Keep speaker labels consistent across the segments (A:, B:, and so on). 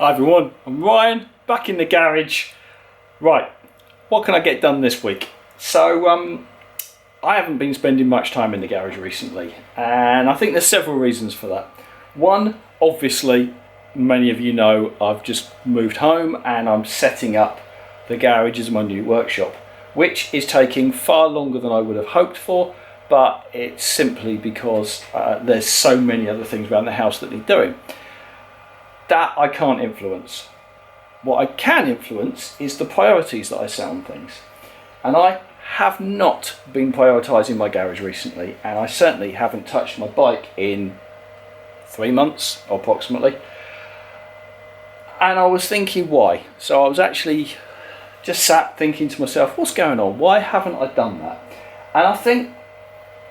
A: Hi everyone, I'm Ryan, back in the garage. Right, what can I get done this week? So, I haven't been spending much time in the garage recently, and I think there's several reasons for that. One, obviously, many of you know I've just moved home and I'm setting up the garage as my new workshop, which is taking far longer than I would have hoped for, but it's simply because there's so many other things around the house that need doing. That I can't influence. What I can influence is the priorities that I set on things. And I have not been prioritising my garage recently, and I certainly haven't touched my bike in 3 months approximately. And I was thinking why. So I was actually just sat thinking to myself, what's going on? Why haven't I done that? And I think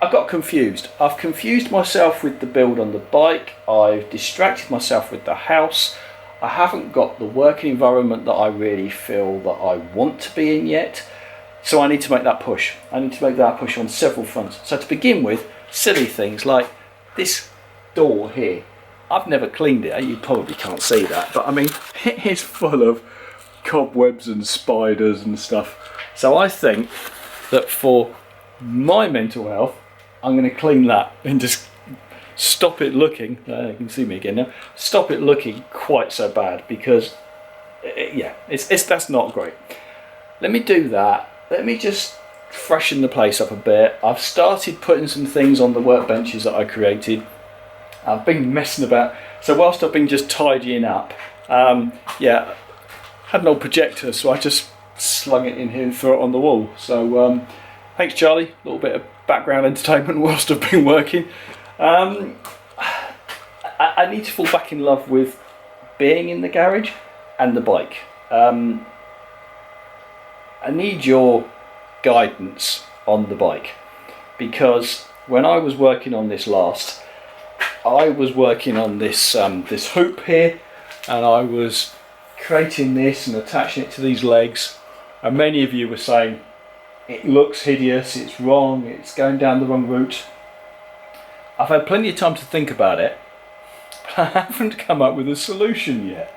A: I got confused. I've confused myself with the build on the bike. I've distracted myself with the house. I haven't got the working environment that I really feel that I want to be in yet. So I need to make that push. I need to make that push on several fronts. So to begin with, silly things like this door here. I've never cleaned it. You probably can't see that, but I mean, it is full of cobwebs and spiders and stuff. So I think that for my mental health, I'm going to clean that and just stop it looking, you can see me again now, stop it looking quite so bad, because that's not great. Let me do that. Let me just freshen the place up a bit. I've started putting some things on the workbenches that I created. I've been messing about, so whilst I've been just tidying up, had an old projector, so I just slung it in here and threw it on the wall. So thanks Charlie, a little bit of background entertainment whilst I've been working. I need to fall back in love with being in the garage and the bike. I need your guidance on the bike, because when I was working on this last, I was working on this this hoop here, and I was creating this and attaching it to these legs, and many of you were saying it looks hideous, it's wrong, it's going down the wrong route. I've had plenty of time to think about it, but I haven't come up with a solution yet.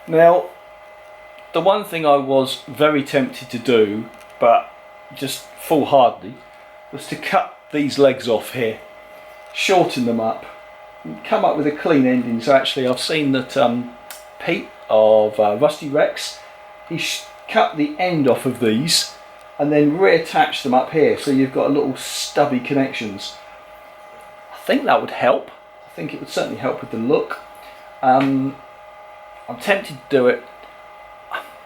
A: Now, the one thing I was very tempted to do, but just foolhardily, was to cut these legs off here, shorten them up, and come up with a clean ending. So actually I've seen that Pete of Rusty Rex, he cut the end off of these and then reattach them up here, so you've got a little stubby connections. I think that would help. I think it would certainly help with the look. I'm tempted to do it.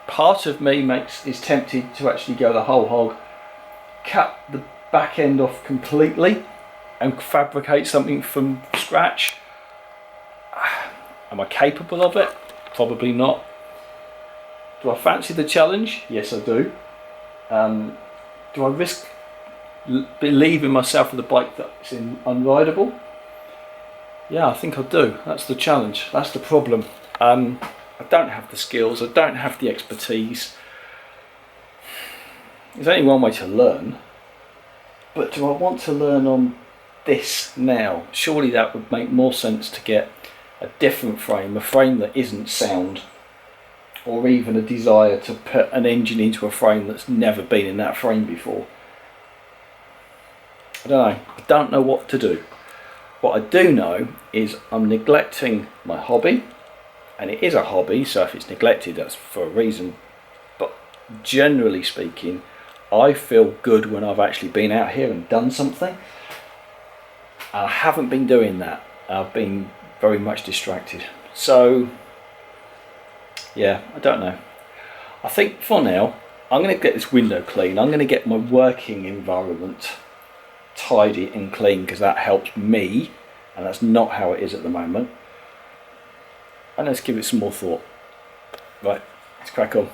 A: Part of me is tempted to actually go the whole hog, cut the back end off completely and fabricate something from scratch. Am I capable of it? Probably not. Do I fancy the challenge? Yes, I do. Do I risk believing myself with a bike that's unrideable? Yeah, I think I do. That's the challenge. That's the problem. I don't have the skills. I don't have the expertise. There's only one way to learn. But do I want to learn on this now? Surely that would make more sense to get a different frame, a frame that isn't sound, or even a desire to put an engine into a frame that's never been in that frame before. I don't know. I don't know what to do. What I do know is I'm neglecting my hobby, and it is a hobby, so if it's neglected, that's for a reason. But generally speaking, I feel good when I've actually been out here and done something. I haven't been doing that. I've been very much distracted. So yeah, I don't know. I think for now, I'm going to get this window clean. I'm going to get my working environment tidy and clean, because that helps me, and that's not how it is at the moment. And let's give it some more thought. Right, let's crack on.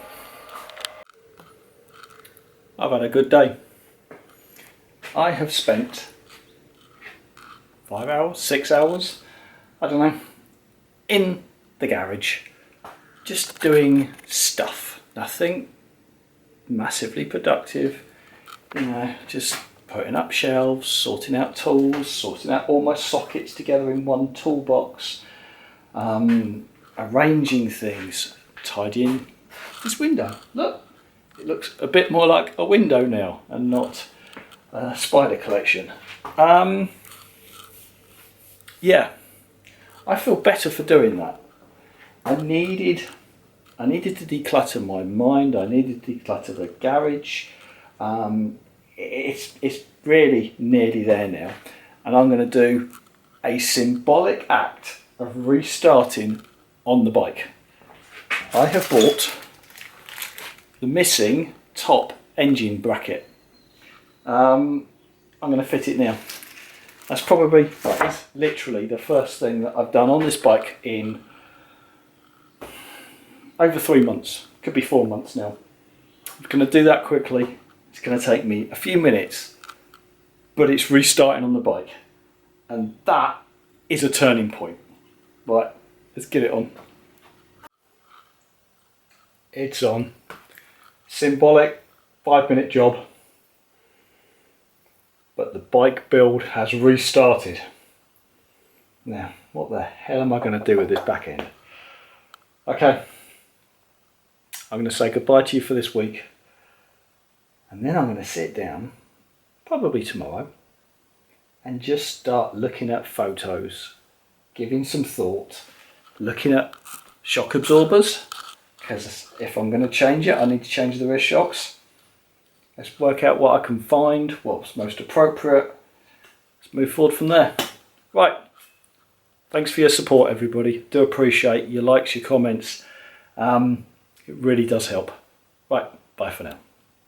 A: I've had a good day. I have spent 5 hours, 6 hours, I don't know, in the garage, just doing stuff. Nothing massively productive, just putting up shelves, sorting out tools, sorting out all my sockets together in one toolbox, arranging things, tidying this window. Look, it looks a bit more like a window now and not a spider collection. Yeah, I feel better for doing that. I needed to declutter my mind. I needed to declutter the garage. It's really nearly there now, and I'm going to do a symbolic act of restarting on the bike. I have bought the missing top engine bracket. I'm going to fit it now. That is literally the first thing that I've done on this bike in over 3 months. Could be 4 months now. I'm going to do that quickly. It's going to take me a few minutes, but it's restarting on the bike, and that is a turning point. Right, let's get it on. It's on. Symbolic 5-minute job, but the bike build has restarted. Now, what the hell am I going to do with this back end? Okay, I'm going to say goodbye to you for this week, and then I'm going to sit down, probably tomorrow, and just start looking at photos, giving some thought, looking at shock absorbers, because if I'm going to change it, I need to change the rear shocks. Let's work out what I can find, what's most appropriate. Let's move forward from there. Right, thanks for your support, everybody. Do appreciate your likes, your comments. It really does help. Right, bye for now.